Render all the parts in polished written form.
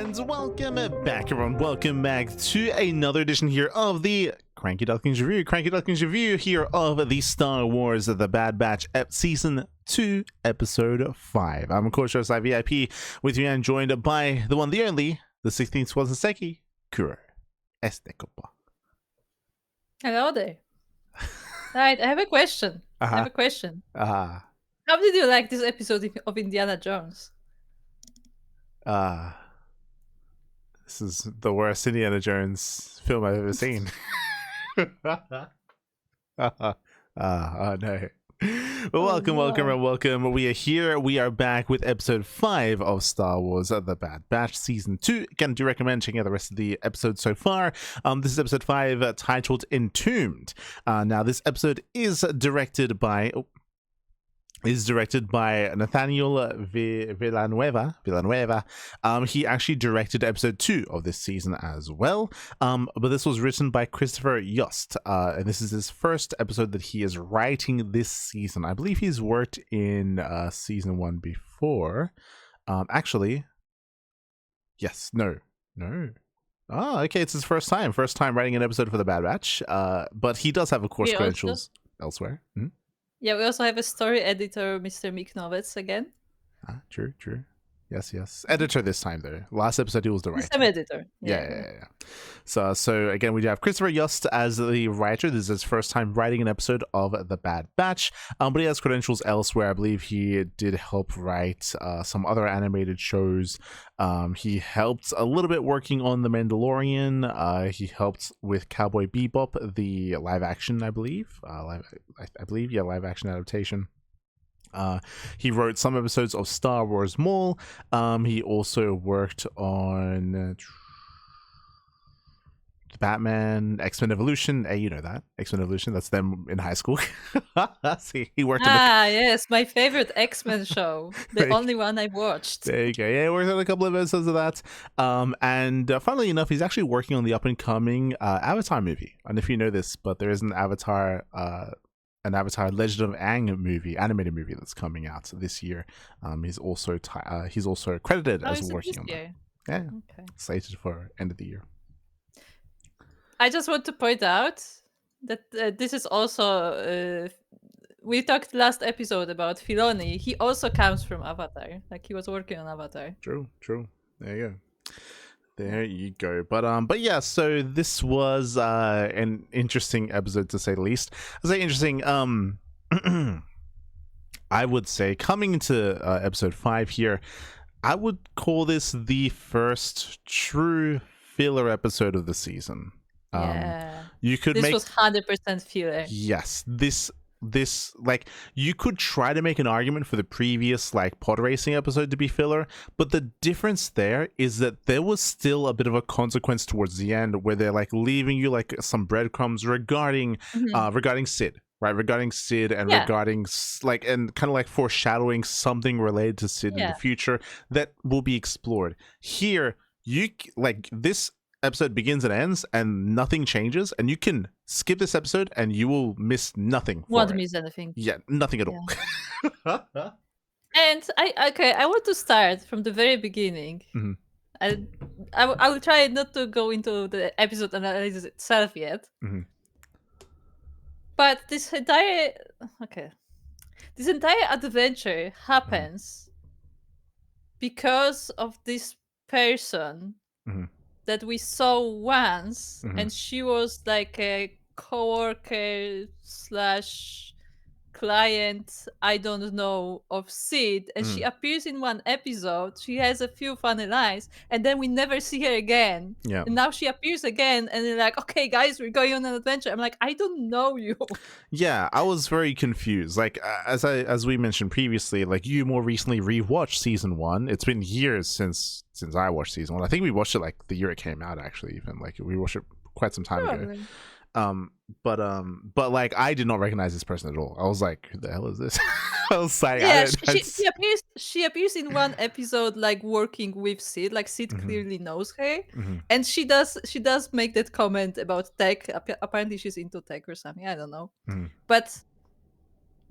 And welcome back, everyone. Welcome back to another edition here of the CranKy Ducklings review. CranKy Ducklings review here of the Star Wars The Bad Batch Season 2, Episode 5. I'm, of course, your side VIP with you and joined by the one, the only, the 16th Swanseki, Kuro. Este copa. Hello there. Right, I have a question. How did you like this episode of Indiana Jones? This is the worst Indiana Jones film I've ever seen. No. But welcome. We are here. We are back with episode 5 of Star Wars The Bad Batch Season 2. Again, do recommend checking out the rest of the episodes so far. This is episode 5 titled Entombed. Now, this episode is directed by Nathaniel Villanueva. He actually directed episode 2 of this season as well. But this was written by Christopher Yost. And this is his first episode that he is writing this season. I believe he's worked in season 1 before. Actually, yes, no. Oh, okay, it's his first time writing an episode for The Bad Batch. But he does have, of course, credentials elsewhere. Yeah, we also have a story editor, Mr. Miknovitz, again. True. Yes. Editor this time, though. Last episode, he was the writer. Some editor. Yeah. So again, we do have Christopher Yost as the writer. This is his first time writing an episode of The Bad Batch. But he has credentials elsewhere. I believe he did help write some other animated shows. He helped a little bit working on The Mandalorian. He helped with Cowboy Bebop, the live action, I believe. Live action adaptation. He wrote some episodes of Star Wars Mall. He also worked on the Batman, X-Men Evolution. Hey, you know that. X-Men Evolution, that's them in high school. See, he worked yes, my favorite X-Men show. The only one I watched. There you go. Yeah, he worked on a couple of episodes of that. And funnily enough, he's actually working on the up-and-coming Avatar movie. I don't know if you know this, but there is an Avatar Legend of Aang animated movie that's coming out this year. He's also credited as working on that. Yeah, okay. Slated for end of the year. I just want to point out that this is also we talked last episode about Filoni. He also comes from Avatar. Like, he was working on Avatar. True. There you go. But yeah, so this was an interesting episode, to say the least. I say interesting. I would say coming into episode 5 here, I would call this the first true filler episode of the season. Yeah, this was 100% filler. Yes, this like, you could try to make an argument for the previous pod racing episode to be filler, but the difference there is that there was still a bit of a consequence towards the end where they're leaving you some breadcrumbs regarding Sid, right? Regarding Sid and regarding and kind of foreshadowing something related to Sid in the future that will be explored. Here, you this episode begins and ends and nothing changes, and you can skip this episode and you will miss nothing. Won't miss anything. Yeah, nothing at all. And I want to start from the very beginning. I will try not to go into the episode analysis itself yet. But this entire adventure happens because of this person that we saw once, and she was like a co-worker / client, I don't know, of Sid, and she appears in one episode. She has a few funny lines, and then we never see her again. Yeah. And now she appears again, and they're like, okay, guys, we're going on an adventure. I'm like, I don't know you. Yeah, I was very confused. As we mentioned previously, you more recently rewatched season 1. It's been years since I watched season 1. I think we watched it the year it came out, actually. Even we watched it quite some time ago. But I did not recognize this person at all. I was like, who the hell is this? I was like, yeah, she appears in one episode working with Sid. Sid clearly knows her, and she does make that comment about tech. Apparently she's into tech or something, I don't know. But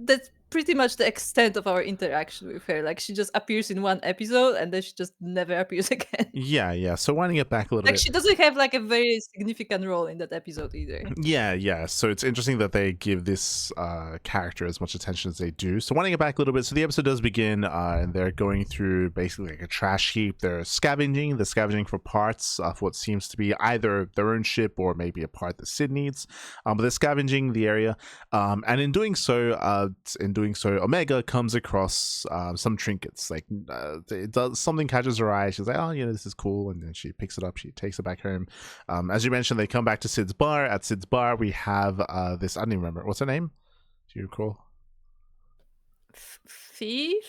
that pretty much the extent of our interaction with her. Like she just appears in one episode and then she just never appears again. Yeah. So winding it back a little Like bit. she doesn't have like a very significant role in that episode either. Yeah. So it's interesting that they give this character as much attention as they do. So winding it back a little bit, so the episode does begin, and they're going through basically like a trash heap. They're scavenging for parts of what seems to be either their own ship or maybe a part that Sid needs. But they're scavenging the area, and in doing so, Omega comes across some trinkets. Like it does something catches her eye. She's like, oh, this is cool, and then she picks it up. She takes it back home. As you mentioned, they come back to Sid's bar. At Sid's bar, we have this. I don't even remember what's her name. Do you recall? Faye?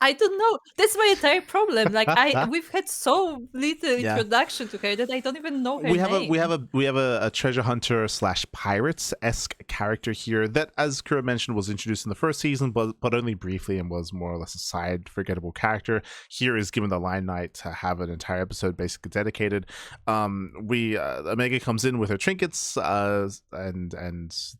I don't know. That's my entire problem. Like we've had so little introduction to her that I don't even know her name. We have a treasure hunter / pirates-esque character here that, as Kuro mentioned, was introduced in the first season, but only briefly and was more or less a side forgettable character. Here is given the limelight to have an entire episode basically dedicated. Omega comes in with her trinkets, and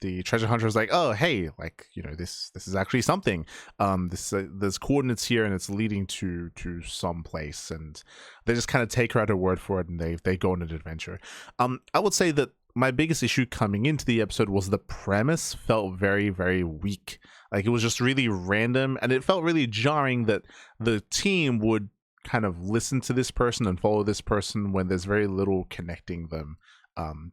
the treasure hunter is like, oh hey, like this is actually something. There's coordinates here and it's leading to some place, and they just kind of take her at her word for it, and they go on an adventure. I would say that my biggest issue coming into the episode was the premise felt very, very weak. Like it was just really random, and it felt really jarring that the team would kind of listen to this person and follow this person when there's very little connecting them.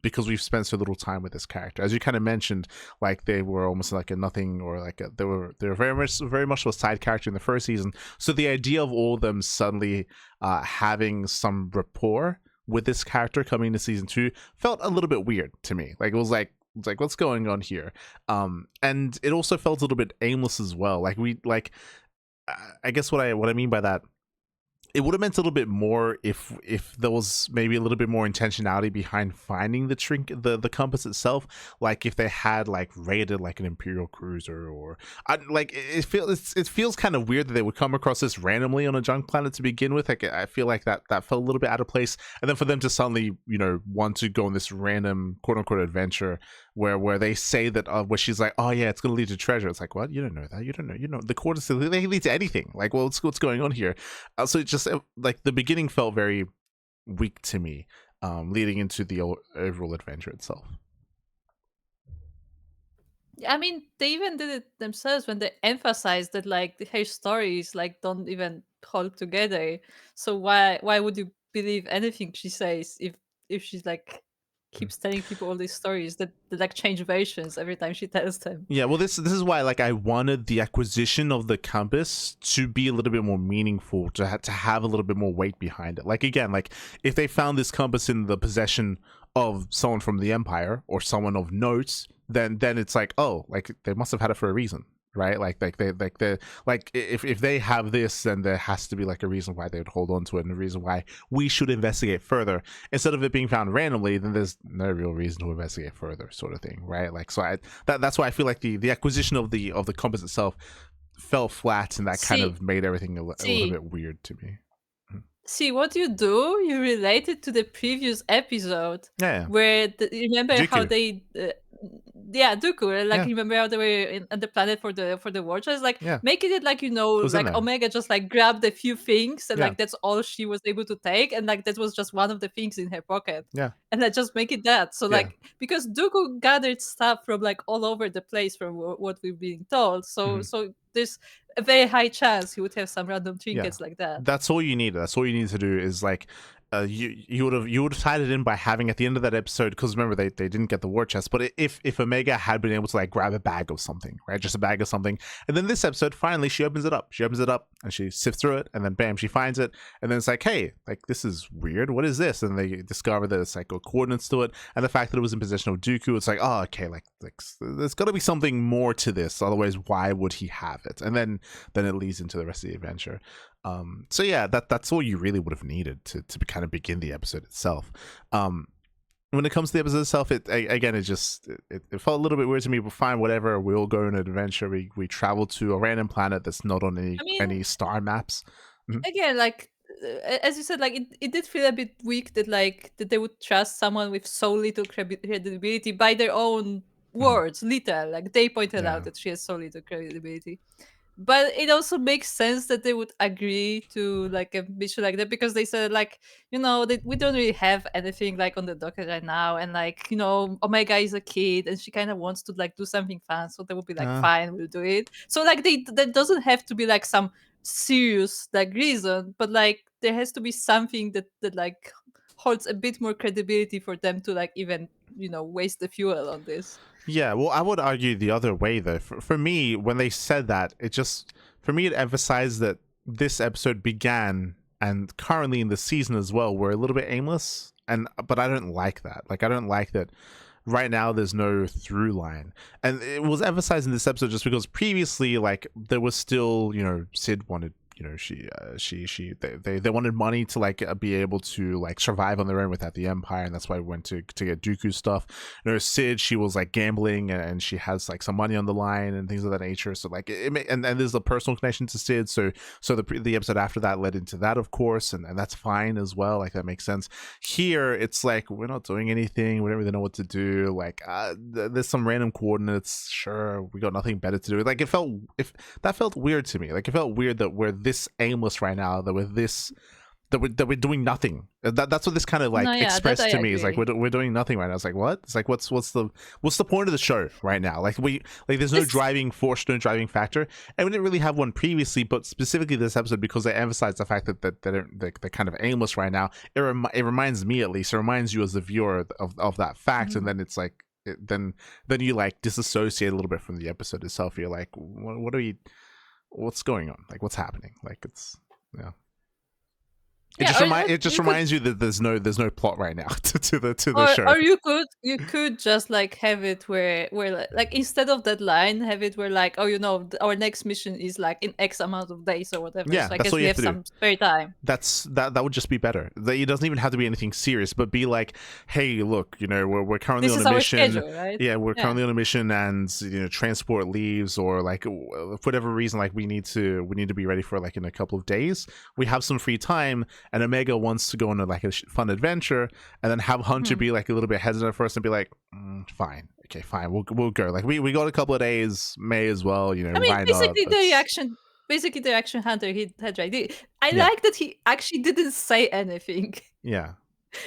Because we've spent so little time with this character, as you kind of mentioned, like they were almost like a nothing, or like they were very much a side character in the first season. So the idea of all of them suddenly having some rapport with this character coming into season 2 felt a little bit weird to me. Like it was like what's going on here? And it also felt a little bit aimless as well. I guess what I mean by that, it would have meant a little bit more if there was maybe a little bit more intentionality behind finding the compass itself. Like if they had like raided like an Imperial cruiser, or it feels kind of weird that they would come across this randomly on a junk planet to begin with. Like I feel like that felt a little bit out of place, and then for them to suddenly want to go on this random quote unquote adventure where they say that where she's like, oh yeah, it's gonna lead to treasure. It's like, what? You don't know that. You don't know the coordinates, they lead to anything. Like, well, what's going on here? So it just like the beginning felt very weak to me, leading into the overall adventure itself. I mean, they even did it themselves when they emphasized that like her stories like don't even hold together. So why would you believe anything she says if she's like keeps telling people all these stories that like change versions every time she tells them? Yeah, well, this is why like I wanted the acquisition of the compass to be a little bit more meaningful, to have a little bit more weight behind it. Like again, like if they found this compass in the possession of someone from the Empire or someone of note, then it's like, oh, like they must have had it for a reason, right? Like if they have this, then there has to be like a reason why they would hold on to it, and a reason why we should investigate further. Instead of it being found randomly, then there's no real reason to investigate further, sort of thing, right? Like so that's why I feel like the acquisition of the compass itself fell flat, and that kind of made everything a little bit weird to me. See, what you do, you relate it to the previous episode. Yeah. Where remember Dooku. how they Dooku, like remember how they were on the planet for the Watchers, like making it like like Omega just like grabbed a few things and like that's all she was able to take, and like that was just one of the things in her pocket. And like just make it that. So like because Dooku gathered stuff from like all over the place from what we've been told. So there's a very high chance he would have some random trinkets like that. That's all you need. That's all you need to do is like you would have tied it in by having at the end of that episode, because remember they didn't get the war chest, but if Omega had been able to like grab a bag of something, right, just a bag of something, and then this episode finally she opens it up and she sifts through it, and then bam, she finds it, and then it's like, hey, like this is weird, what is this? And they discover that it's like coordinates to it, and the fact that it was in possession of Dooku, it's like, oh okay, like there's got to be something more to this, otherwise why would he have it? And then it leads into the rest of the adventure. So yeah, that's all you really would have needed to kind of begin the episode itself. When it comes to the episode itself, it felt a little bit weird to me, but fine, whatever. We all go on an adventure. We travel to a random planet that's not on any star maps. Again, like as you said, like it did feel a bit weak that they would trust someone with so little credibility by their own words, little. Like they pointed out that she has so little credibility. But it also makes sense that they would agree to like a mission like that, because they said like, we don't really have anything like on the docket right now, and like, Omega is a kid and she kind of wants to like do something fun, so they would be like, fine, we'll do it. So like that doesn't have to be like some serious like reason, but like there has to be something that like holds a bit more credibility for them to like even waste the fuel on this. Yeah, well, I would argue the other way, though. For me, when they said that, for me, it emphasized that this episode began, and currently in the season as well, we're a little bit aimless. But I don't like that. Like, I don't like that right now there's no through line. And it was emphasized in this episode just because previously, like, there was still, Sid wanted, they wanted money to like be able to like survive on their own without the Empire, and that's why we went to get Dooku's stuff. Sid, she was like gambling, and she has like some money on the line and things of that nature. So like and there's a personal connection to Sid. So the episode after that led into that, of course, and that's fine as well. Like that makes sense. Here, it's like we're not doing anything. We don't really know what to do. Like there's some random coordinates. Sure, we got nothing better to do. Like that felt weird to me. Like it felt weird that we're this aimless right now, that we're doing nothing. That's what this kind of like expressed to me. Is like we're doing nothing right now. It's like, what? It's like what's the point of the show right now? Like there's no driving force, no driving factor, and we didn't really have one previously. But specifically this episode, because they emphasize the fact that they're kind of aimless right now. It reminds me, at least, it reminds you as the viewer of that fact, and then it's like then you like disassociate a little bit from the episode itself. You're like, what's going on? Like, what's happening? Like, it's it just reminds you that there's no plot right now to the show. Or you could just like have it where like instead of that line, have it where like, our next mission is like in X amount of days or whatever. Yeah, so I that's guess what we have some spare time. That would just be better. It doesn't even have to be anything serious, but be like, hey, look, we're currently on a mission. Schedule, right? Yeah, we're currently on a mission, and transport leaves, or like for whatever reason, like we need to be ready for like in a couple of days. We have some free time, and Omega wants to go on like a fun adventure, and then have Hunter be like a little bit hesitant first and be like, fine, okay, fine, we'll go. Like we got a couple of days, may as well, I mean, basically the reaction Hunter he had right. I like that he actually didn't say anything. Yeah.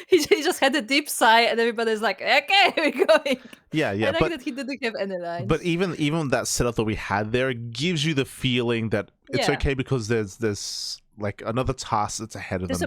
He just had a deep sigh, and everybody's like, okay, we're going. Yeah. I like that he didn't have any lines. But even that setup that we had there gives you the feeling that it's okay, because there's like another task that's ahead of them.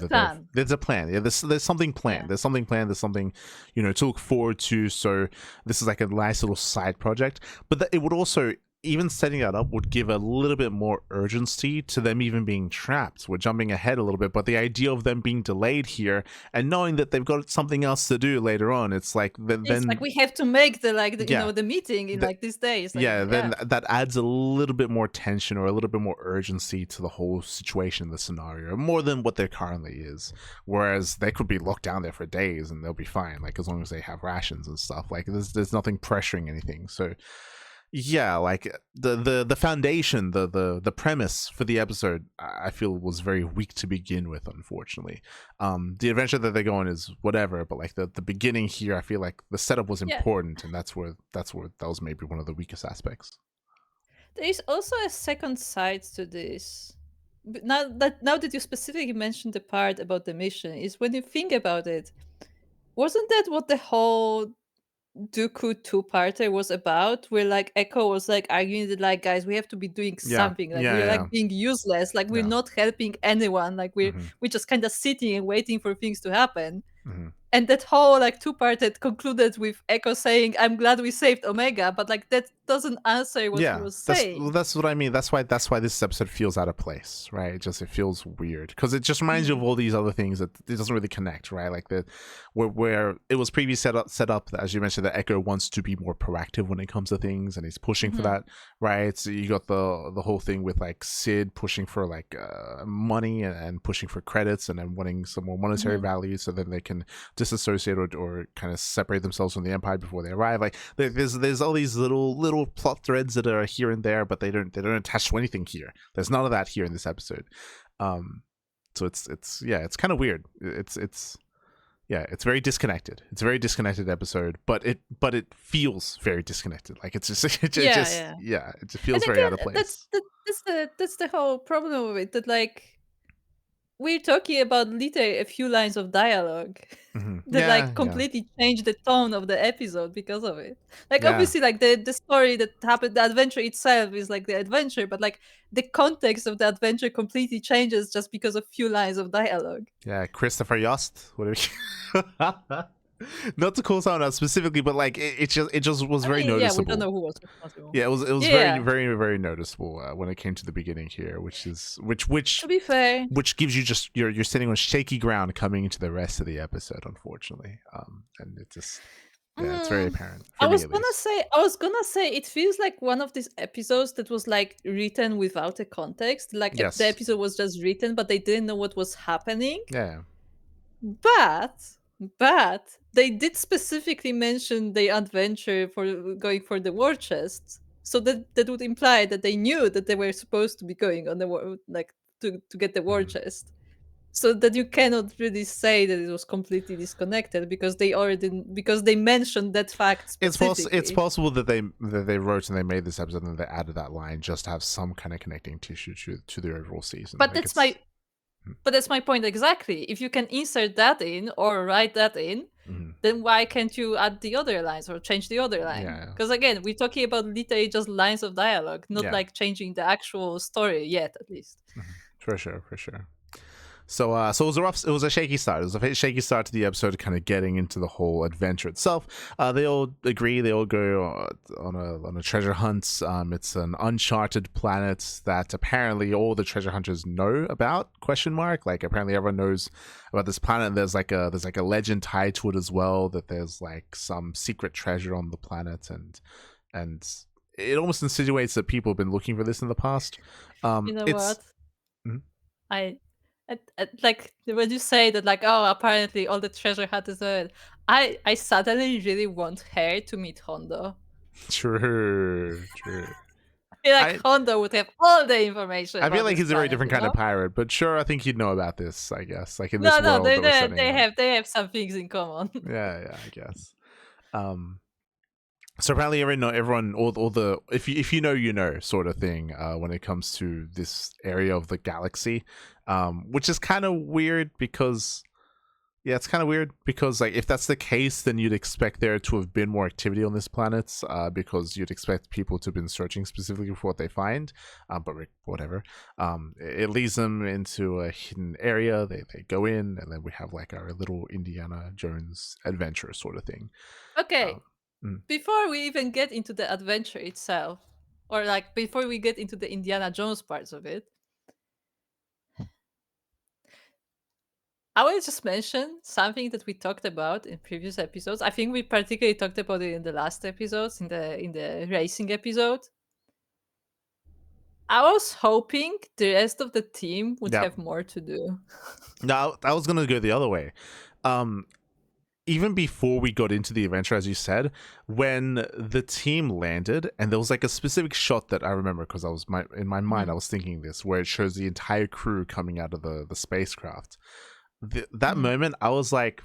There's a plan. Yeah, there's something planned. Yeah. There's something planned. There's something, to look forward to. So this is like a nice little side project. But it would also, even setting that up would give a little bit more urgency to them even being trapped. We're jumping ahead a little bit, but the idea of them being delayed here and knowing that they've got something else to do later on, it's like then like we have to make the meeting in like these days. Like, then that adds a little bit more tension or a little bit more urgency to the whole situation, the scenario, more than what there currently is. Whereas they could be locked down there for days and they'll be fine, like as long as they have rations and stuff. Like there's nothing pressuring anything. So yeah, like the foundation, the premise for the episode, I feel was very weak to begin with, unfortunately. The adventure that they go on is whatever, but like the beginning here, I feel like the setup was important, and that was maybe one of the weakest aspects. There is also a second side to this. Now that you specifically mentioned the part about the mission, is when you think about it, wasn't that what the whole Dooku two-parter was about, where like Echo was like arguing that like, guys, we have to be doing something, like we're like being useless, like we're not helping anyone, like we're just kind of sitting and waiting for things to happen. And that whole like two-parter concluded with Echo saying, I'm glad we saved Omega, but like that doesn't answer what he was saying. That's what I mean. That's why this episode feels out of place, right? It feels weird, because it just reminds you of all these other things that it doesn't really connect, right? Like where it was previously set up, as you mentioned, that Echo wants to be more proactive when it comes to things, and he's pushing for that, right? So you got the whole thing with like Sid pushing for like money and pushing for credits, and then wanting some more monetary value, so then they can disassociate or kind of separate themselves from the Empire before they arrive. Like there's all these little plot threads that are here and there, but they don't attach to anything here. There's none of that here in this episode. So it's kind of weird. It's Yeah, it's very disconnected. It's a very disconnected episode, but it feels very disconnected. Like it's just it just it just feels and very out again, of place. that's the whole problem with it. That like we're talking about literally a few lines of dialogue that Yeah, like completely change the tone of the episode because of it. Like yeah, obviously like the story that happened, the adventure itself is like the adventure, but like the context of the adventure completely changes just because of few lines of dialogue. yeah. Christopher Yost. What do we... Not to call someone out specifically, but like it just was I very mean, yeah, we don't noticeable. know who was responsible. Yeah, it was very Yeah. very noticeable when it came to the beginning here, To be fair, which gives you just you're sitting on shaky ground coming into the rest of the episode, unfortunately. And it just it's very apparent for me at least. I was gonna say it feels like one of these episodes that was like written without a context. Like the Yes. episode was just written, but they didn't know what was happening. Yeah. But they did specifically mention the adventure for going for the war chest. So that would imply that they knew that they were supposed to be going on the war, like to get the war Mhm. chest. So that you cannot really say that it was completely disconnected because they mentioned that fact It's specifically. possible that they wrote and they made this episode and they added that line just to have some kind of connecting tissue to the overall season. But Like that's my it's but that's my point exactly. If you can insert that in or write that in, Mhm. then why can't you add the other lines or change the other line? Yeah. Because again, we're talking about literally just lines of dialogue, not Yeah. like changing the actual story yet, at least. For sure. So it was a shaky start. It was a shaky start to the episode, kind of getting into the whole adventure itself. They all agree. They all go on a treasure hunt. It's an uncharted planet that apparently all the treasure hunters know about. Question mark. Like apparently everyone knows about this planet. And there's like a legend tied to it as well. That there's like some secret treasure on the planet, and it almost insinuates that people have been looking for this in the past. You know what? Mhm. Like when you say that, like, oh, apparently all the treasure hunters know it. I suddenly really want her to meet Hondo. True. I feel like I Hondo would have all the information I feel about like this he's a very planet, different you kind know? of pirate, but sure, I think he'd know about this. I guess, like in this No, world that we're setting up. they have some things in common. Yeah, I guess. Um, so apparently, everyone, all the if you know, you know, sort of thing. When it comes to this area of the galaxy, which is kind of weird because. Yeah, it's kind of weird because, like, if that's the case, then you'd expect there to have been more activity on this planet, because you'd expect people to have been searching specifically for what they find. But whatever. It leads them into a hidden area. They go in, and then we have like our little Indiana Jones adventure sort of thing. Okay, Mm. before we even get into the adventure itself, or like before we get into the Indiana Jones parts of it, I will just mention something that we talked about in previous episodes. I think we particularly talked about it in the last episodes, in the racing episode. I was hoping the rest of the team would Yeah. have more to do. Now, I was gonna go the other way. Even before we got into the adventure, as you said, when the team landed, and there was like a specific shot that I remember because in my mind I was thinking this, where it shows the entire crew coming out of the spacecraft. That moment, I was like,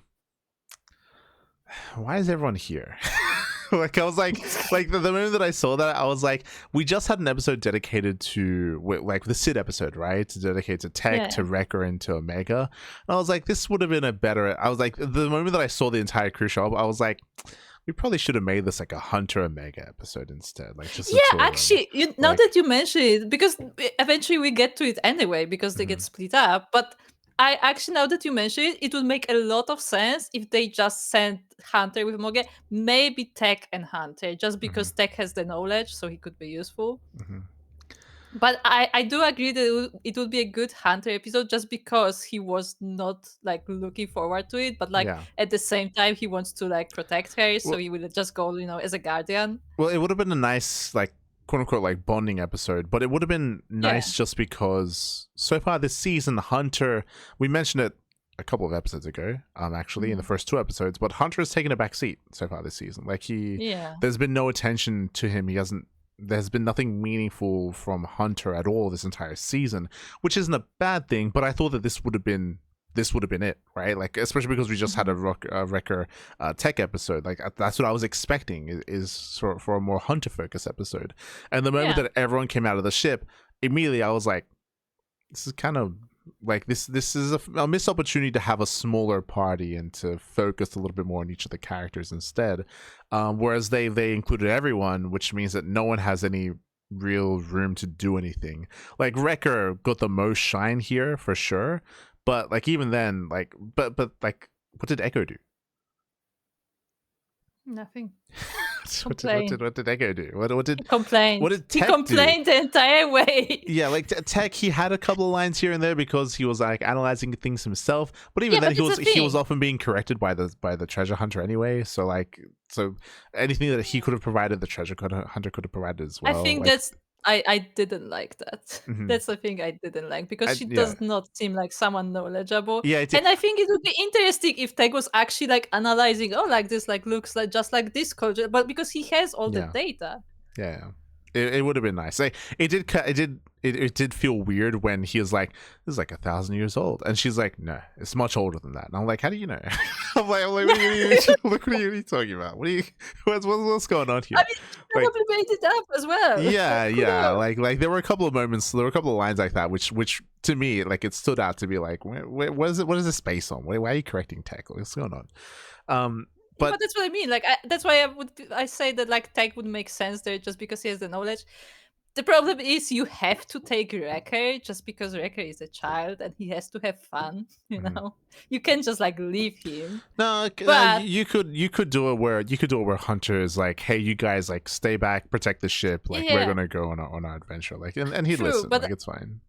why is everyone here? Like I was like the moment that I saw that, I was like, we just had an episode dedicated to like the Sid episode, right? Dedicated to Tech, to Wrecker, and to Omega. And I was like, this would have been I was like, the moment that I saw the entire crew show up, I was like, we probably should have made this like a Hunter Omega episode instead. Like just actually, now that you mention it, because eventually we get to it anyway, because they get split up. But I actually, now that you mention it, it would make a lot of sense if they just sent Hunter with Moge, maybe Tech and Hunter, just because Tech has the knowledge, so he could be useful. But I do agree that it would be a good Hunter episode just because he was not like looking forward to it, but like at the same time he wants to like protect her, so he will just go, as a guardian. Well, it would have been a nice like quote unquote like bonding episode, but it would have been nice just because so far this season, Hunter, we mentioned it a couple of episodes ago, actually in the first 2 episodes, but Hunter has taken a back seat so far this season. Like there's been no attention to him. There's been nothing meaningful from Hunter at all this entire season, which isn't a bad thing, but I thought that this would have been this would have been it, right? Like, especially because we just had a Wrecker tech episode. Like, that's what I was expecting is for a more hunter focused episode. And the moment that everyone came out of the ship, immediately I was like, this is kind of like this is a missed opportunity to have a smaller party and to focus a little bit more on each of the characters instead. Whereas they included everyone, which means that no one has any real room to do anything. Like, Wrecker got the most shine here for sure. But like, even then, like, but like, what did Echo do? Nothing. what did Echo do? What did he complained? What did Tech he complained do? the entire way. Yeah, like Tech, he had a couple of lines here and there because he was like analyzing things himself. But even then, he was often being corrected by the treasure hunter anyway. So like, anything that he could have provided, the treasure hunter could have provided as well. I think like, that's. I didn't like that. That's the thing I didn't like, because she does not seem like someone knowledgeable. Yeah, and I think it would be interesting if Tech was actually like analyzing, like this like looks like just like this culture, but because he has all the data. Yeah. It would have been nice. Like, it did feel weird when he was like, this is like 1,000 years old, and she's like, no, it's much older than that. And I'm like, how do you know? I'm like, what are you talking about? What's going on here? I mean, you probably made it up as well. Yeah. Like there were a couple of moments, there were a couple of lines like that, which to me, like, it stood out to be like, what is this based on? Why are you correcting Tech? What's going on? But that's what I mean. Like, that's why I say that like Tech would make sense there, just because he has the knowledge. The problem is you have to take Wrecker just because Wrecker is a child and he has to have fun. You know, you can't just like leave him. No, but you could do it where Hunter is like, hey, you guys, like, stay back, protect the ship. Like, we're gonna go on our adventure. Like, and he'd listen. But, like, it's fine.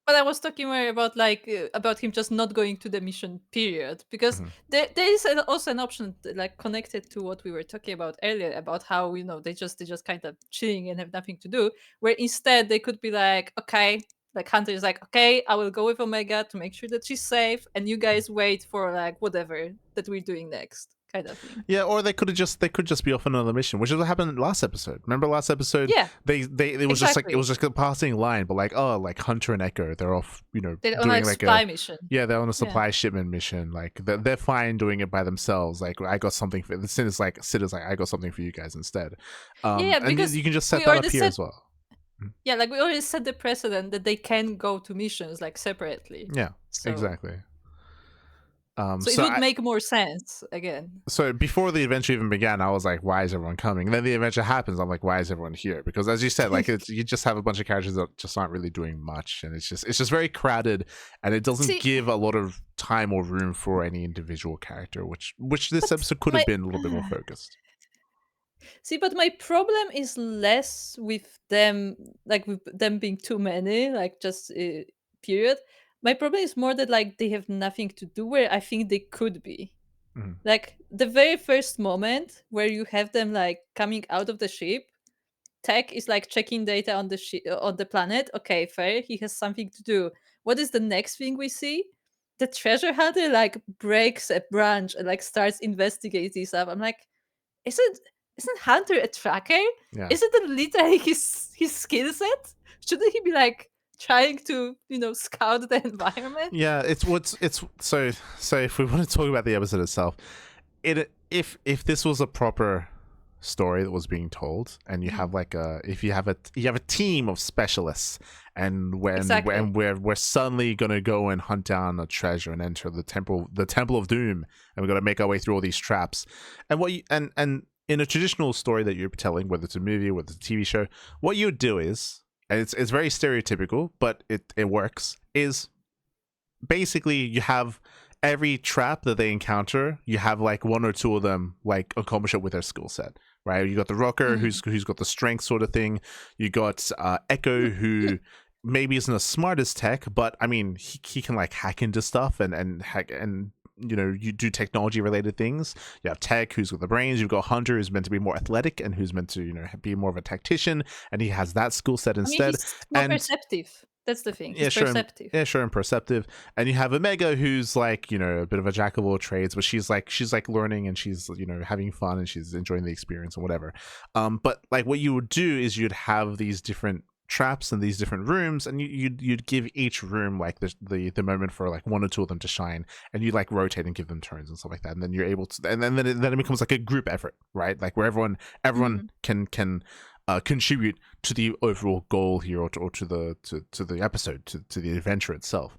But I was talking more about like about him just not going to the mission period, because there is also an option like connected to what we were talking about earlier about how they just kind of chilling and have nothing to do, where instead they could be like, okay, like Hunter is like, okay, I will go with Omega to make sure that she's safe, and you guys wait for like whatever that we're doing next. Kind of thing. Yeah, or they could just be off on another mission, which is what happened last episode. Remember last episode? Yeah, it was just like a passing line, but like, oh, like Hunter and Echo, they're off, they're doing on a supply mission. Yeah, they're on a supply shipment mission. Like, they're fine doing it by themselves. Like, I got something for Sid is like, I got something for you guys instead. Because and you can just set that up here as well. Yeah, like we already set the precedent that they can go to missions like separately. Yeah, exactly. So it would make more sense again. So before the adventure even began, I was like, why is everyone coming? And then the adventure happens. I'm like, why is everyone here? Because as you said, like, you just have a bunch of characters that just aren't really doing much. And it's just very crowded, and it doesn't give a lot of time or room for any individual character, which this episode could have been a little bit more focused. See, but my problem is less with them, like with them being too many, like just period. My problem is more that like they have nothing to do where I think they could be. Like the very first moment where you have them like coming out of the ship, Tech is like checking data on the on the planet. Okay, fair. He has something to do. What is the next thing we see? The treasure hunter like breaks a branch and like starts investigating stuff. I'm like, isn't Hunter a tracker? Yeah. Isn't it literally his skill set? Shouldn't he be like trying to scout the environment? Yeah, so if we want to talk about the episode itself, if this was a proper story that was being told, and you have like you have a team of specialists, and we're suddenly gonna go and hunt down a treasure and enter the temple of doom, and we're gonna make our way through all these traps, and in a traditional story that you're telling, whether it's a movie, whether it's a TV show, what you would do is, and it's very stereotypical, but it works, is basically you have every trap that they encounter, you have like one or two of them like accomplish it with their skill set, right? You got the rocker who's got the strength sort of thing. You got Echo, who maybe isn't as smart as Tech, but I mean he can like hack into stuff and hack and you do technology related things. You have Tech, who's got the brains. You've got Hunter, who's meant to be more athletic and who's meant to be more of a tactician, and he has that skill set instead. He's more perceptive. That's the thing. He's perceptive. And perceptive. And you have Omega, who's like a bit of a jack of all trades, but she's like learning, and she's having fun, and she's enjoying the experience and whatever. But like what you would do is you'd have these different traps in these different rooms, and you'd give each room like the moment for like one or two of them to shine, and you like rotate and give them turns and stuff like that, and then you're able to, and then it becomes like a group effort, right? Like where everyone can contribute to the overall goal here, or to the episode, to the adventure itself.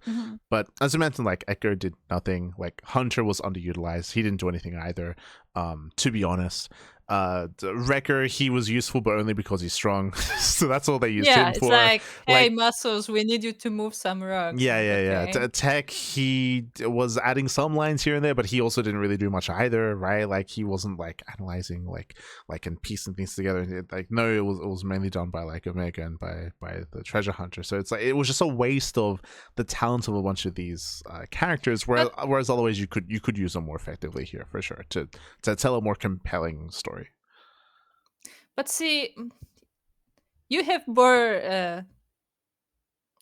But as I mentioned, like Echo did nothing. Like Hunter was underutilized. He didn't do anything either. To be honest, Wrecker, he was useful, but only because he's strong. So that's all they used him for. Yeah, it's like, hey, Muscles, we need you to move some rocks. Yeah. Tech, he was adding some lines here and there, but he also didn't really do much either, right? Like he wasn't like analyzing, like and piecing things together. Like no, it was mainly done by like Omega and by the treasure hunter. So it's like it was just a waste of the talent of a bunch of these characters. Whereas otherwise you could use them more effectively here for sure to tell a more compelling story. But see, you have more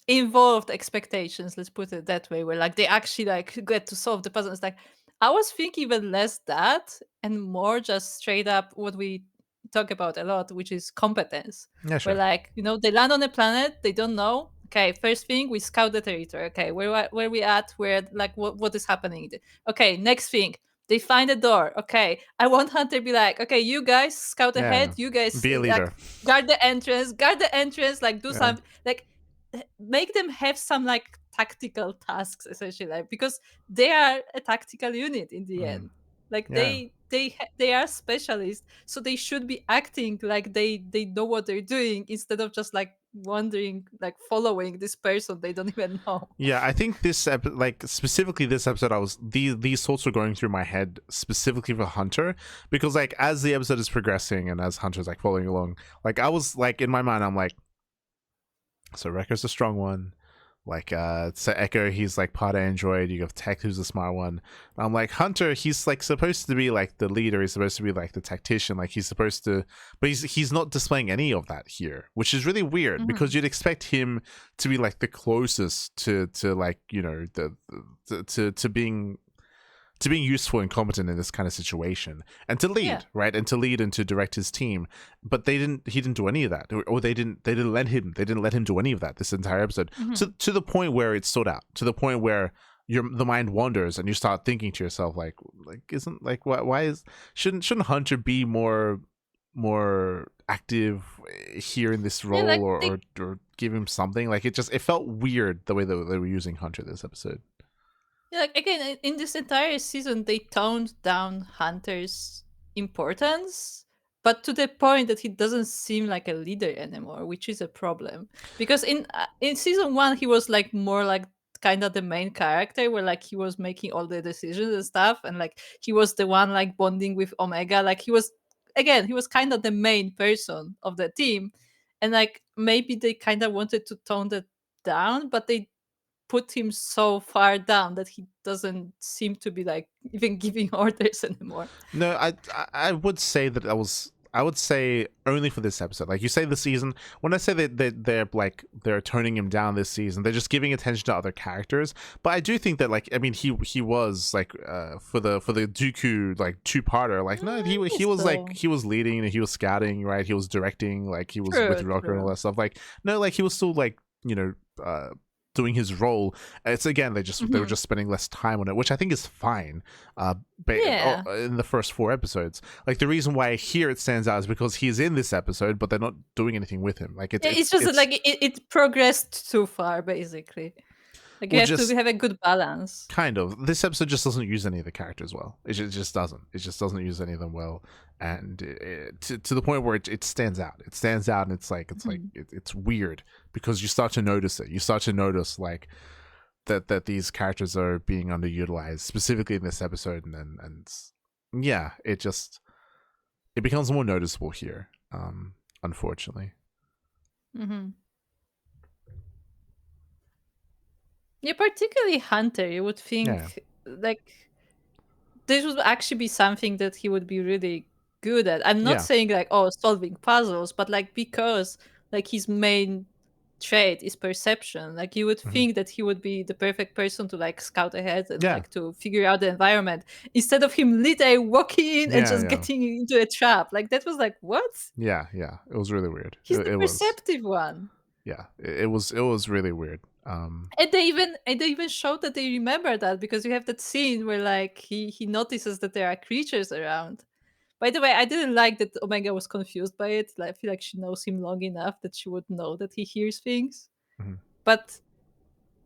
involved expectations, let's put it that way, where like they actually like get to solve the puzzle. It's like I was thinking even less that and more just straight up what we talk about a lot, which is competence. Yeah, sure. Where like, they land on a planet, they don't know. Okay, first thing, we scout the territory. Okay, where we at? Where like what is happening? Okay, next thing, they find a door. Okay, I want Hunter to be like, okay, you guys scout ahead. You guys be a leader. Like, guard the entrance. Like do something. Like make them have some like tactical tasks essentially, like, because they are a tactical unit in the end. Like they are specialists, so they should be acting like they know what they're doing instead of just like wandering, like following this person they don't even know. Yeah, I think this like specifically this episode, I was these thoughts were going through my head specifically for Hunter, because like as the episode is progressing and as Hunter's like following along, like I was like in my mind I'm like, so Wrecker's the strong one, like so Echo, he's like part android, you have Tech, who's the smart one. I'm like, Hunter, he's like supposed to be like the leader, he's supposed to be like the tactician, like he's supposed to, but he's not displaying any of that here, which is really weird, because you'd expect him to be like the closest to like, to being useful and competent in this kind of situation, and to lead, right, and to lead and to direct his team. But he didn't do any of that, or they didn't let him do any of that this entire episode, to the point where it stood out, to the point where the mind wanders and you start thinking to yourself like isn't like why shouldn't Hunter be more active here in this role, like or give him something? Like it felt weird the way that they were using Hunter this episode. Yeah, like again, in this entire season, they toned down Hunter's importance, but to the point that he doesn't seem like a leader anymore, which is a problem. Because in season 1, he was like more like kind of the main character, where like he was making all the decisions and stuff, and like he was the one like bonding with Omega. Like he was kind of the main person of the team, and like maybe they kind of wanted to tone that down, but they put him so far down that he doesn't seem to be like even giving orders anymore. No, I would say that I would say only for this episode. Like you say the season, when I say that they're toning him down this season, they're just giving attention to other characters. But I do think that like, I mean, he was like for the Dooku like two-parter, like no, he was like, he was leading and he was scouting, right? He was directing, like he was with Rocker and all that stuff. Like no, like he was still like, doing his role. It's again, they were just spending less time on it, which I think is fine. In the first 4 episodes, like the reason why here it stands out is because he's in this episode, but they're not doing anything with him. Like it's just like it progressed too far, basically. Like you have to have a good balance. Kind of. This episode just doesn't use any of the characters well. It just doesn't. It just doesn't use any of them well, and to the point where it stands out. It stands out, and it's weird because you start to notice it. You start to notice like that these characters are being underutilized, specifically in this episode, and yeah, it becomes more noticeable here, unfortunately. Yeah, particularly Hunter. You would think like this would actually be something that he would be really good at. I'm not saying like, solving puzzles, but like because like his main trait is perception. Like you would think that he would be the perfect person to like scout ahead and like to figure out the environment, instead of him literally walking in and just getting into a trap. Like that was like, what? Yeah, it was really weird. He's the perceptive one. yeah. It was really weird. And they even showed that they remember that, because you have that scene where like he notices that there are creatures around. By the way, I didn't like that Omega was confused by it. Like, I feel like she knows him long enough that she would know that he hears things. Mhm. But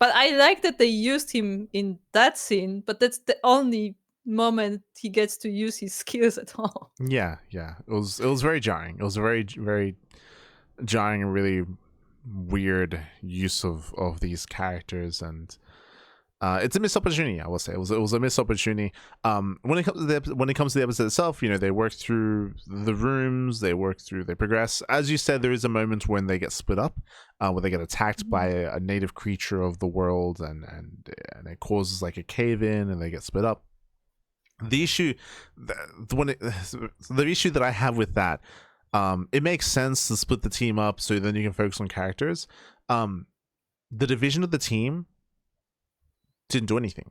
I like that they used him in that scene, but that's the only moment he gets to use his skills at all. Yeah, yeah. It was very jarring. It was a very jarring and really weird use of these characters, and it's a missed opportunity. I will say it was a missed opportunity. When it comes to the episode itself, you know, they work through the rooms, they progress. As you said, there is a moment when they get split up, where they get attacked by a native creature of the world, and it causes like a cave in, and they get split up. The issue, the issue that I have with that, it makes sense to split the team up so then you can focus on characters. The division of the team didn't do anything.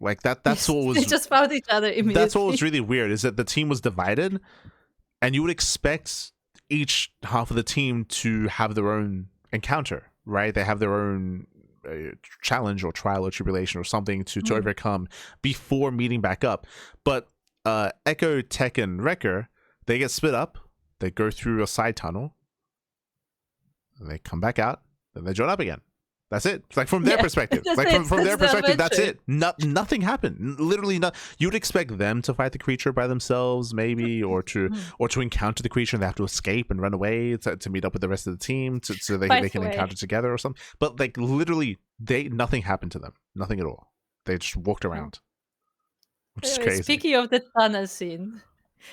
Like that's what was. They just found each other immediately. That's what was really weird, is that the team was divided, and you would expect each half of the team to have their own encounter, right? They have their own challenge or trial or tribulation or something to overcome before meeting back up. But Echo, Tech, and Wrecker, they get split up. They go through a side tunnel, and they come back out, then they join up again. That's it. Like from their perspective, like from their perspective, that's it. Nothing happened. Literally, not. You would expect them to fight the creature by themselves, maybe, or to encounter the creature and they have to escape and run away to meet up with the rest of the team, so they can encounter together or something. But like literally, nothing happened to them. Nothing at all. They just walked around, which is crazy. Speaking of the tunnel scene,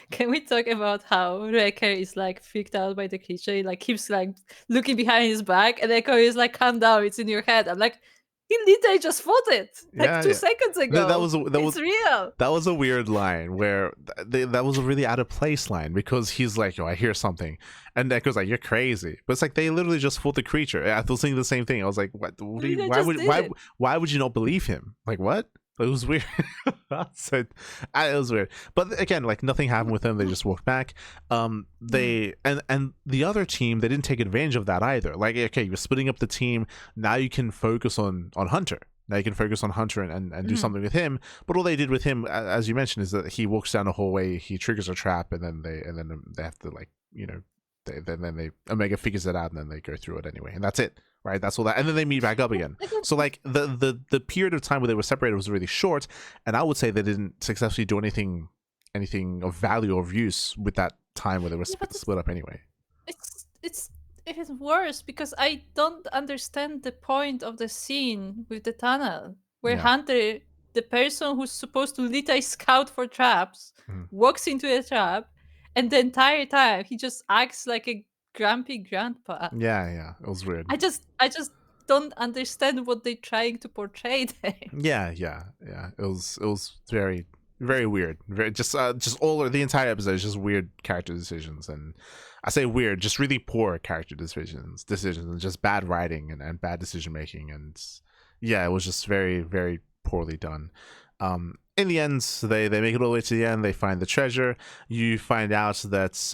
can we talk about how Wrecker is like freaked out by the creature? He like keeps like looking behind his back, and Echo is like, "Calm down, it's in your head." I'm like, he literally just fought it like 2 seconds ago. That was real. That was a weird line where that was a really out of place line, because he's like, "Oh, I hear something," and Echo's like, "You're crazy," but it's like they literally just fought the creature. I was thinking the same thing. I was like, "What? Why would you not believe him? Like what?" It was weird. So it was weird, but again, like nothing happened with them. They just walked back. They and the other team, they didn't take advantage of that either. Like, okay, you're splitting up the team. Now you can focus on Hunter. Now you can focus on Hunter and do something with him. But all they did with him, as you mentioned, is that he walks down a hallway, he triggers a trap, and then they have to, like, you know, then Omega figures it out, and then they go through it anyway, and that's it. Right, that's all that, and then they meet back up again. So like the period of time where they were separated was really short, and I would say they didn't successfully do anything of value or of use with that time where they were split up anyway. It is worse because I don't understand the point of the scene with the tunnel where Hunter, the person who's supposed to literally scout for traps, walks into a trap, and the entire time he just acts like a grumpy grandpa. Yeah, it was weird. I just don't understand what they're trying to portray there. Yeah. It was very, very weird. Very just all the entire episode is just weird character decisions, and I say weird, just really poor character decisions, and just bad writing and bad decision making, and yeah, it was just very, very poorly done. In the end, they make it all the way to the end. They find the treasure. You find out that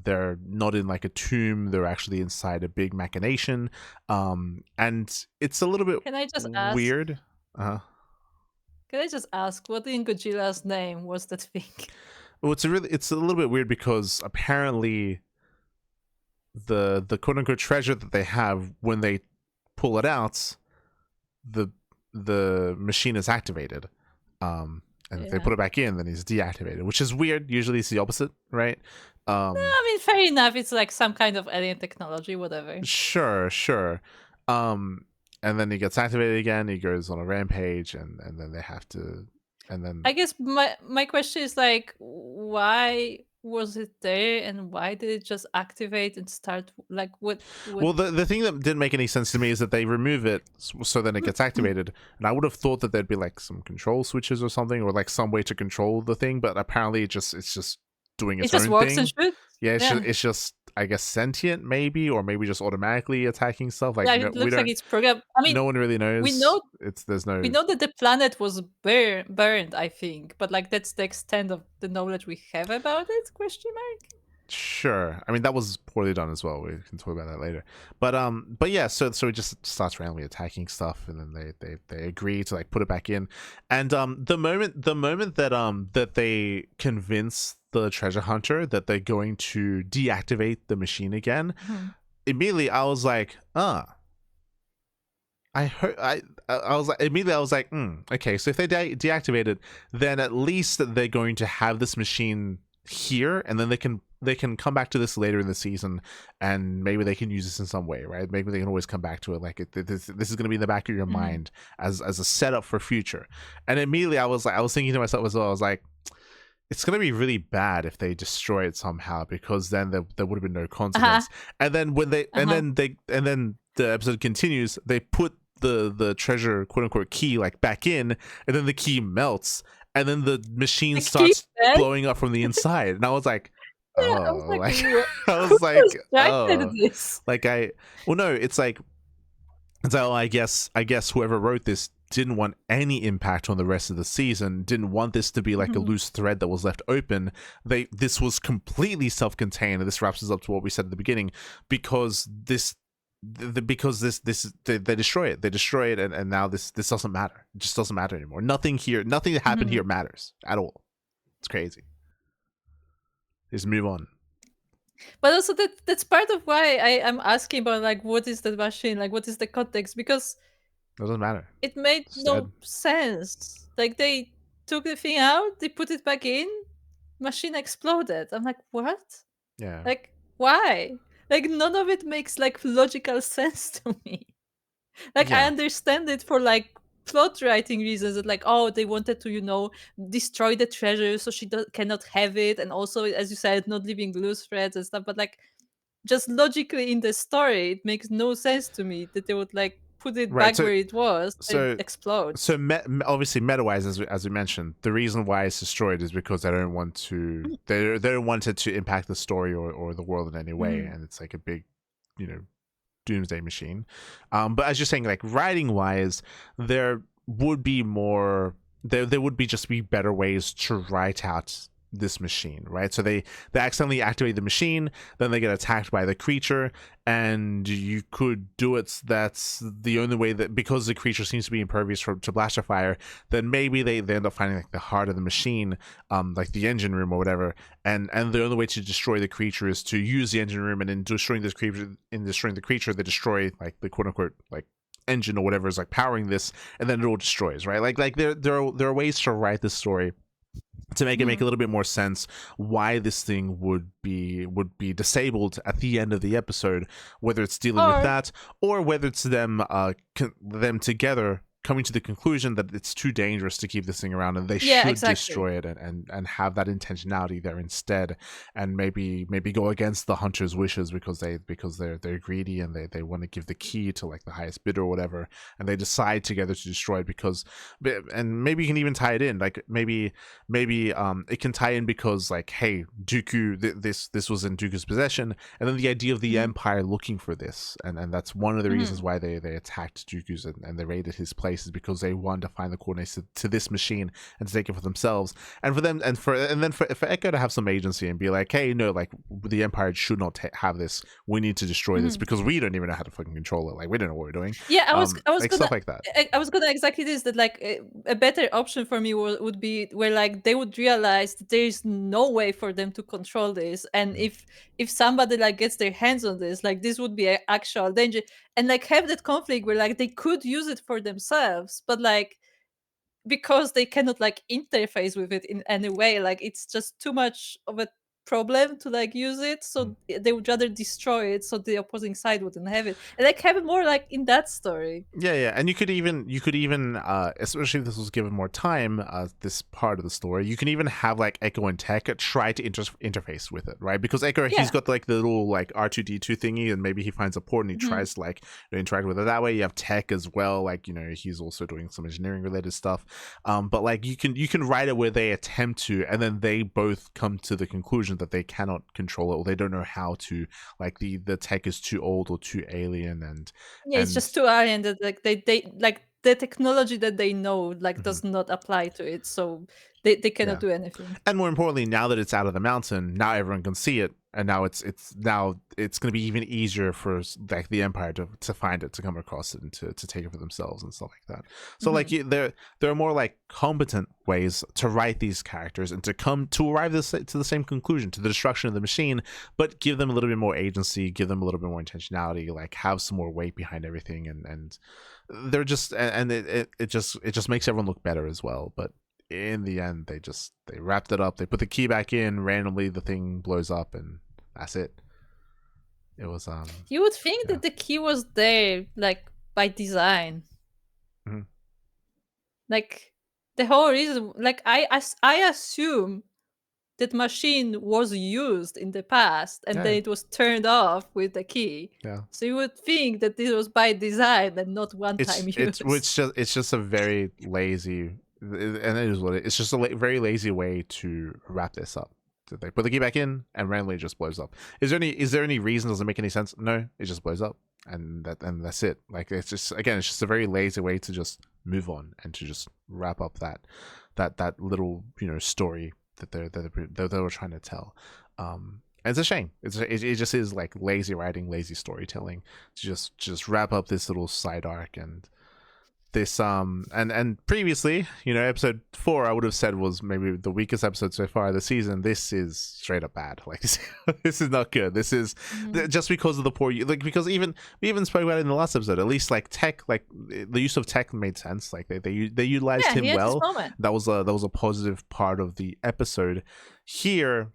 they're not in like a tomb. They're actually inside a big machination. And it's a little bit weird. Can I just ask, what in Godzilla's name was that thing? Well, it's a little bit weird because apparently the quote unquote treasure that they have, when they pull it out, the machine is activated. And if they put it back in, then it's deactivated, which is weird. Usually it's the opposite, right? No, I mean, fair enough. It's like some kind of alien technology, whatever. Sure. And then he gets activated again. He goes on a rampage, and then they have to. And then I guess my question is like, why was it there, and why did it just activate and start? Like what? Well, the thing that didn't make any sense to me is that they remove it so then it gets activated, and I would have thought that there'd be like some control switches or something, or like some way to control the thing, but apparently it's just doing its own thing. It just works and shoots. Yeah, it's just I guess sentient, maybe, or maybe just automatically attacking stuff. Like, it looks like it's programmed. I mean, no one really knows. We know We know that the planet was burned, I think, but like that's the extent of the knowledge we have about it? Question mark. Sure. I mean, that was poorly done as well. We can talk about that later. But yeah. So it just starts randomly attacking stuff, and then they agree to like put it back in. And the moment that they convince the treasure hunter that they're going to deactivate the machine again, immediately I was like, I heard I was like immediately I was like, okay. So if they deactivate it, then at least they're going to have this machine here, and then they can come back to this later in the season, and maybe they can use this in some way, right? Maybe they can always come back to it. Like this is going to be in the back of your mind as a setup for future. And immediately I was thinking to myself as well. I was like, it's going to be really bad if they destroy it somehow, because then there would have been no consequence. And then when they and then the episode continues, they put the treasure, quote unquote, key like back in, and then the key melts, and then the machine starts blowing up from the inside. And I was like, oh, I was like, oh, this? like well, no, it's like, I guess whoever wrote this didn't want any impact on the rest of the season, didn't want this to be like a loose thread that was left open. This was completely self-contained, and this wraps us up to what we said at the beginning, because they destroy it, and now this doesn't matter. It just doesn't matter anymore. Nothing that happened here matters at all. It's crazy. Just move on. But also that's part of why I'm asking about like what is the machine, like what is the context, because it doesn't matter. It made no sense. Like they took the thing out, they put it back in, machine exploded. I'm like, what? Yeah. Like why? Like none of it makes like logical sense to me. Like I understand it for like plot writing reasons, that like, oh, they wanted to destroy the treasure so she cannot have it, and also, as you said, not leaving loose threads and stuff. But like just logically in the story, it makes no sense to me that they would like put it back where it was and it explodes. So obviously, meta-wise, as we mentioned, the reason why it's destroyed is because they don't want to. They don't want it to impact the story or the world in any way, and it's like a big, doomsday machine. But as you're saying, like writing wise, there would be more. There would be better ways to write out this machine, right? So they accidentally activate the machine, then they get attacked by the creature, and you could do it. That's the only way, that because the creature seems to be impervious to blaster fire, then maybe they end up finding like the heart of the machine, like the engine room or whatever, and the only way to destroy the creature is to use the engine room, and in destroying the creature they destroy like the quote unquote like engine or whatever is like powering this, and then it all destroys, right? Like there are ways to write this story to make it make a little bit more sense why this thing would be disabled at the end of the episode, whether it's dealing with that or whether it's them together coming to the conclusion that it's too dangerous to keep this thing around, and they should destroy it and have that intentionality there instead, and maybe go against the hunter's wishes because they're greedy and they want to give the key to like the highest bidder or whatever, and they decide together to destroy it and maybe you can even tie it in, like maybe it can tie in because like, hey, Dooku, this was in Dooku's possession, and then the idea of the Empire looking for this, and that's one of the reasons why they attacked Dooku's and they raided his place, is because they wanted to find the coordinates to this machine and to take it for themselves, and for Echo to have some agency and be like, hey, no, like the Empire should not have this, we need to destroy this because we don't even know how to fucking control it, like we don't know what we're doing. I was like stuff like that. I was gonna exactly this, that like a better option for me would be where like they would realize that there is no way for them to control this, and if somebody like gets their hands on this, like this would be an actual danger, and like have that conflict where like they could use it for themselves, but like because they cannot like interface with it in any way, like it's just too much of a problem to like use it, so they would rather destroy it so the opposing side wouldn't have it, and like have it more like in that story. Yeah, and you could even especially if this was given more time, this part of the story, you can even have like Echo and Tech try to interface with it, right? Because Echo, he's got like the little like R2D2 thingy, and maybe he finds a port and he tries to like interact with it that way. You have Tech as well, like he's also doing some engineering related stuff, but like you can write it where they attempt to, and then they both come to the conclusion that they cannot control it, or they don't know how to, like the Tech is too old or too alien, and it's just too alien that like they like the technology that they know like does not apply to it, so They cannot do anything. And more importantly, now that it's out of the mountain, now everyone can see it, and now it's going to be even easier for like the Empire to find it, to come across it, and to take it for themselves and stuff like that. So like there are more like competent ways to write these characters and to arrive to the same conclusion, to the destruction of the machine, but give them a little bit more agency, give them a little bit more intentionality, like have some more weight behind everything, and they're just and it just makes everyone look better as well. But in the end, they wrapped it up. They put the key back in. Randomly, the thing blows up, and that's it. It was You would think that the key was there, like by design. Mm-hmm. Like the whole reason, like I assume that machine was used in the past, and then it was turned off with the key. Yeah. So you would think that this was by design and not one-time use. It's just a very lazy. And it is what it's just a very lazy way to wrap this up. So they put the key back in, and randomly it just blows up. Is there any reason? Does it make any sense? No, it just blows up, and that's it. Like it's just a very lazy way to just move on and to just wrap up that little story that they were trying to tell. And it's a shame. It just is like lazy writing, lazy storytelling to just wrap up this little side arc. And this and previously, episode 4 I would have said was maybe the weakest episode so far this season. This is straight up bad. Like this is not good. This is just because of the poor, like, because we even spoke about it in the last episode. At least like tech, like the use of tech made sense. Like they utilized him well. That was a positive part of the episode. Here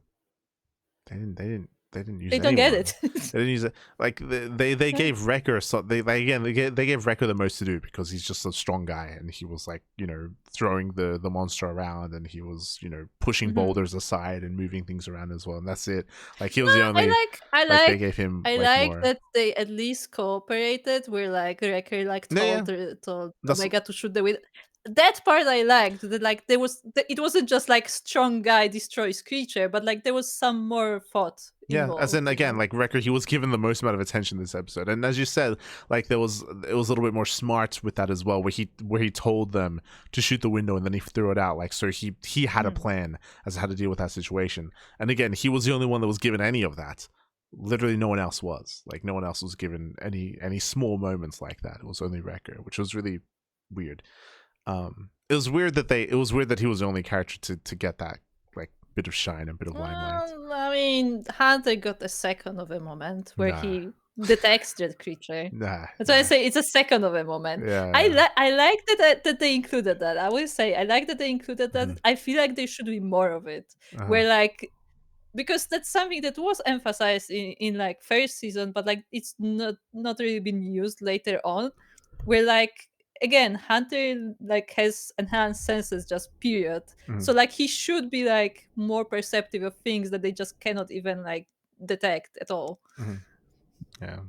they didn't use. They don't get it. They didn't use it. Like they gave Wrecker. So they gave Wrecker the most to do, because he's just a strong guy, and he was like throwing the monster around, and he was pushing boulders aside and moving things around as well. And that's it. Like he was the only. I like they gave him. I like that they at least cooperated. Where like Wrecker told Omega to shoot the window. That part I liked. That like it wasn't just like strong guy destroys creature, but like there was some more thought involved. As in again, like Wrecker, he was given the most amount of attention this episode, and as you said, like it was a little bit more smart with that as well, where he told them to shoot the window and then he threw it out. Like so, he had a plan as to how to deal with that situation. And again, he was the only one that was given any of that. Literally, no one else was. Like no one else was given any small moments like that. It was only Wrecker, which was really weird. It was weird that he was the only character to get that like bit of shine and bit of limelight. I mean, Hunter got a second of a moment where he detects that creature. That's why I say it's a second of a moment. I like that they included that. I will say I like that they included that. I feel like there should be more of it. Where like, because that's something that was emphasized in like first season, but like it's not really been used later on. Where like, again, Hunter like has enhanced senses, just period. So like he should be like more perceptive of things that they just cannot even like detect at all. Yeah.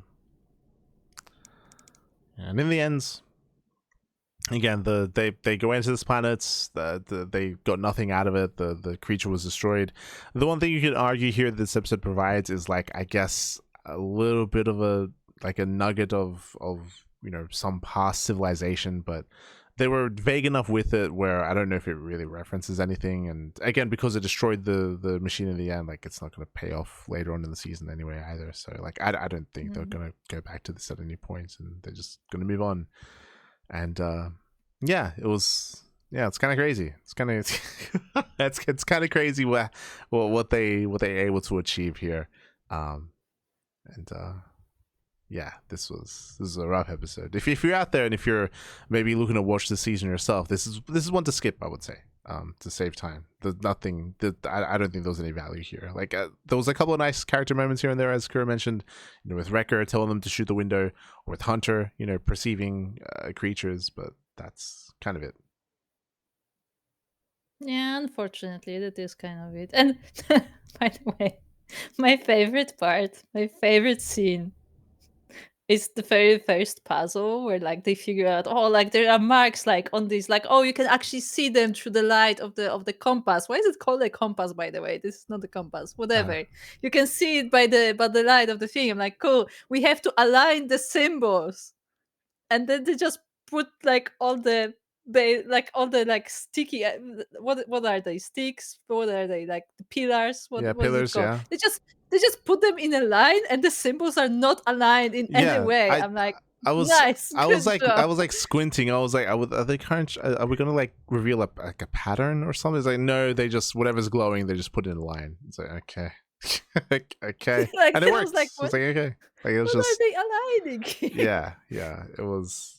And in the end, again, they go into this planet. They got nothing out of it. The creature was destroyed. The one thing you could argue here that this episode provides is like, I guess, a little bit of a nugget of some past civilization, but they were vague enough with it where I don't know if it really references anything. And again, because it destroyed the machine in the end, like it's not going to pay off later on in the season anyway either. So like I don't think they're going to go back to this at any point, and they're just going to move on. And it's kind of crazy. It's kind of it's kind of crazy what they able to achieve here. This is a rough episode. If you're out there and if you're maybe looking to watch the season yourself, this is one to skip, I would say, to save time. There's nothing that I don't think there was any value here. Like there was a couple of nice character moments here and there, as Kuro mentioned, with Wrecker telling them to shoot the window, or with Hunter, perceiving creatures, but that's kind of it. Yeah, unfortunately, that is kind of it. And by the way, my favorite scene is the very first puzzle where like they figure out, like there are marks like on this, like, you can actually see them through the light of the compass. Why is it called a compass, by the way? This is not a compass. Whatever. You can see it by the light of the thing. I'm like, cool. We have to align the symbols. And then they just put like all the they like all the like sticky what are they, sticks, what are they, like the pillars, what is it pillars, called, yeah. they just put them in a line and the symbols are not aligned in any Yeah, way. I'm like, I was nice, good I job. was like squinting. I was like, are they current? Are we gonna like reveal like a pattern or something? It's like, no, they just, whatever's glowing, they just put it in a line. It's like, okay, okay, Like and it I was worked. like, So it's like, okay, like it was what are just, they aligning here? yeah, it was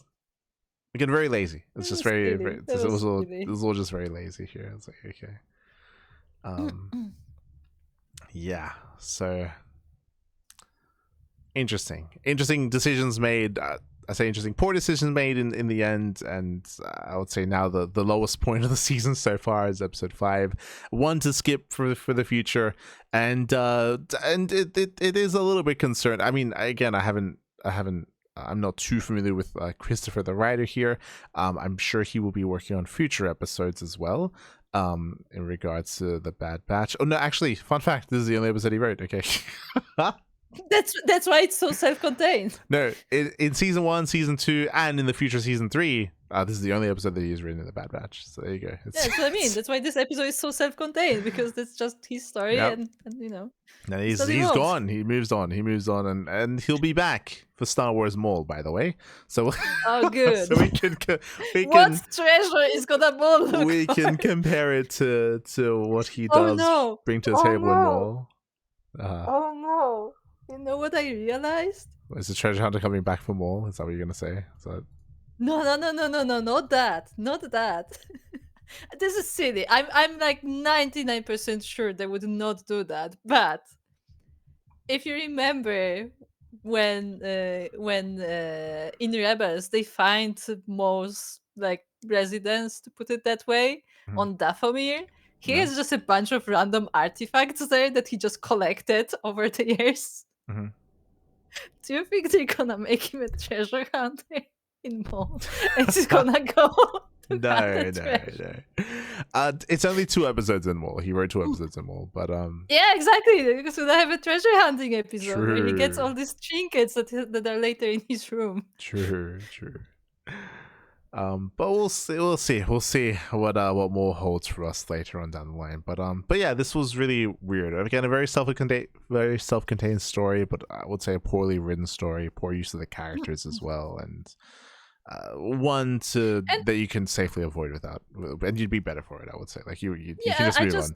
again very lazy. It's It just was very, silly, very that was it silly. was all just very lazy here. It's like, okay, yeah, so interesting decisions made. I say interesting, poor decisions made in the end, and I would say now the lowest point of the season so far is episode 5, one to skip for the future, and it is a little bit concerned. I mean, again, I'm not too familiar with Christopher the writer here. I'm sure he will be working on future episodes as well. In regards to the Bad Batch. Oh no, actually, fun fact: this is the only episode he wrote. Okay. That's why it's so self-contained. No, in season 1, season 2, and in the future season 3, this is the only episode that he's written in the Bad Batch. So there you go. Yeah, that's what I mean. That's why this episode is so self-contained, because that's just his story, Yep. and you know, And it's not he's involved. gone. He moves on, and he'll be back for Star Wars Maul, by the way. So Oh, good. so What treasure is gonna Maul look we for? can compare it to what he Oh does no! bring to the Oh table in no! Maul. Oh no! You know what I realized? Is the treasure hunter coming back for Maul? Is that what you're gonna say? So No, not that. Not that. This is silly. I'm like 99% sure they would not do that. But if you remember when in Rebels they find Maul's like residence, to put it that way, on Dathomir, he yeah. has just a bunch of random artifacts there that he just collected over the years. Mm-hmm. Do you think they're gonna make him a treasure hunter in Maul? And he's gonna go to hunt the treasure? No. It's only 2 episodes in Maul. He wrote 2 episodes in Maul, but Yeah, exactly. Because we have a treasure hunting episode where he gets true, all these trinkets that are later in his room. true. But we'll see what more holds for us later on down the line. But yeah, this was really weird. Again, a very self-contained story, but I would say a poorly written story, poor use of the characters as well, and one that you can safely avoid without, and you'd be better for it. I would say, like you can just move on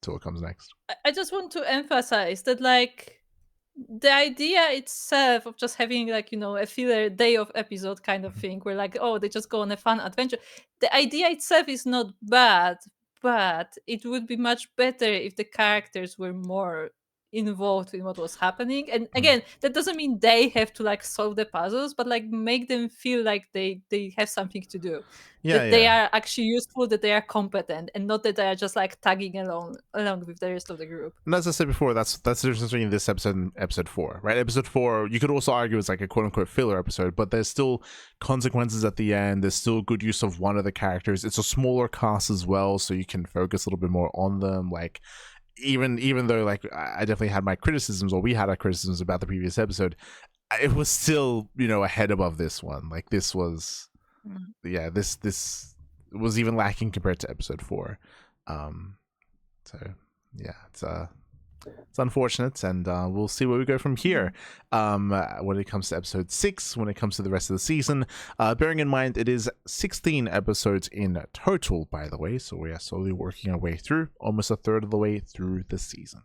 to what comes next. I just want to emphasize that, like, the idea itself of just having, like, you know, a filler day of episode kind of thing, where like, oh, they just go on a fun adventure. The idea itself is not bad, but it would be much better if the characters were more involved in what was happening. And again, that doesn't mean they have to like solve the puzzles, but like make them feel like they have something to do, that they are actually useful, that they are competent, and not that they are just like tagging along with the rest of the group. And as I said before, that's the difference between this episode and episode 4, right? Episode 4, you could also argue it's like a quote-unquote filler episode, but there's still consequences at the end. There's still good use of one of the characters. It's a smaller cast as well, so you can focus a little bit more on them. Like, even though, like, I definitely had my criticisms, or we had our criticisms about the previous episode, it was still, you know, a head above this one. Like, this was, yeah, this was even lacking compared to episode 4. So yeah, it's unfortunate, and we'll see where we go from here when it comes to episode 6, when it comes to the rest of the season, bearing in mind it is 16 episodes in total, by the way, so we are slowly working our way through, almost a third of the way through the season.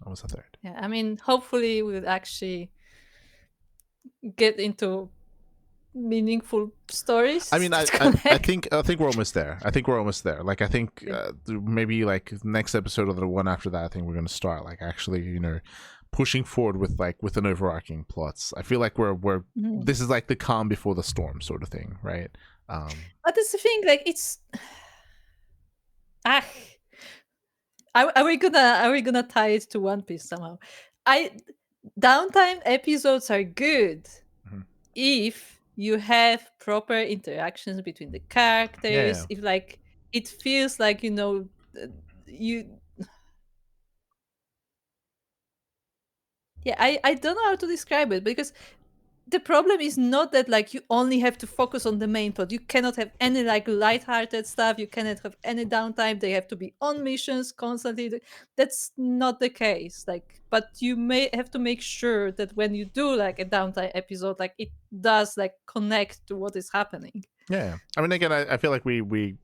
Almost a third. Yeah, I mean, hopefully we'll actually get into meaningful stories. I mean, I think we're almost there. Like, I think maybe like next episode or the one after that, I think we're going to start like actually, you know, pushing forward with an overarching plots. I feel like we're this is like the calm before the storm sort of thing, right? But that's the thing, like, it's are we gonna tie it to One Piece somehow? Downtime episodes are good if you have proper interactions between the characters. If like it feels like, you know, I don't know how to describe it, because the problem is not that like you only have to focus on the main plot. You cannot have any like lighthearted stuff. You cannot have any downtime. They have to be on missions constantly. That's not the case. Like, but you may have to make sure that when you do like a downtime episode, like it does like connect to what is happening. Yeah, I mean, again, I feel like we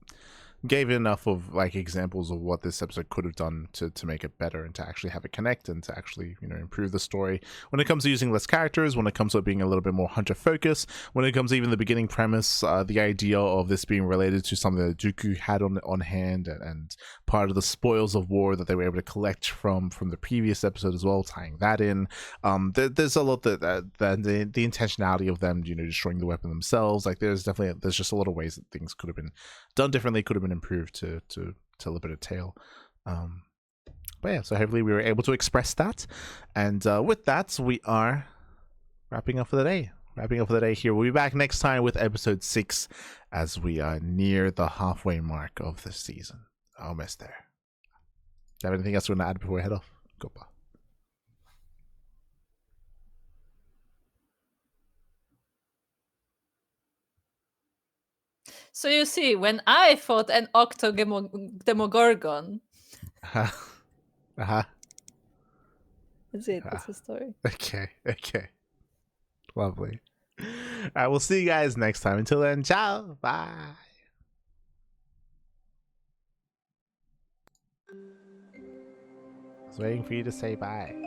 gave enough of like examples of what this episode could have done to make it better and to actually have it connect and to actually, you know, improve the story when it comes to using less characters, when it comes to it being a little bit more hunter focus, when it comes to even the beginning premise, the idea of this being related to something that Dooku had on hand, and part of the spoils of war that they were able to collect from the previous episode as well, tying that in. There's a lot that the intentionality of them, you know, destroying the weapon themselves, like there's just a lot of ways that things could have been done differently, could have been improved to tell a bit of tale. But yeah, so hopefully we were able to express that, and with that we are wrapping up for the day here. We'll be back next time with episode 6 as we are near the halfway mark of the season. Almost there. Do you have anything else you want to add before we head off? Goodbye. So you see, when I fought an Octo-Demogorgon, that's it. That's the story. Okay. Lovely. Alright, we'll see you guys next time. Until then, ciao. Bye. I was waiting for you to say bye.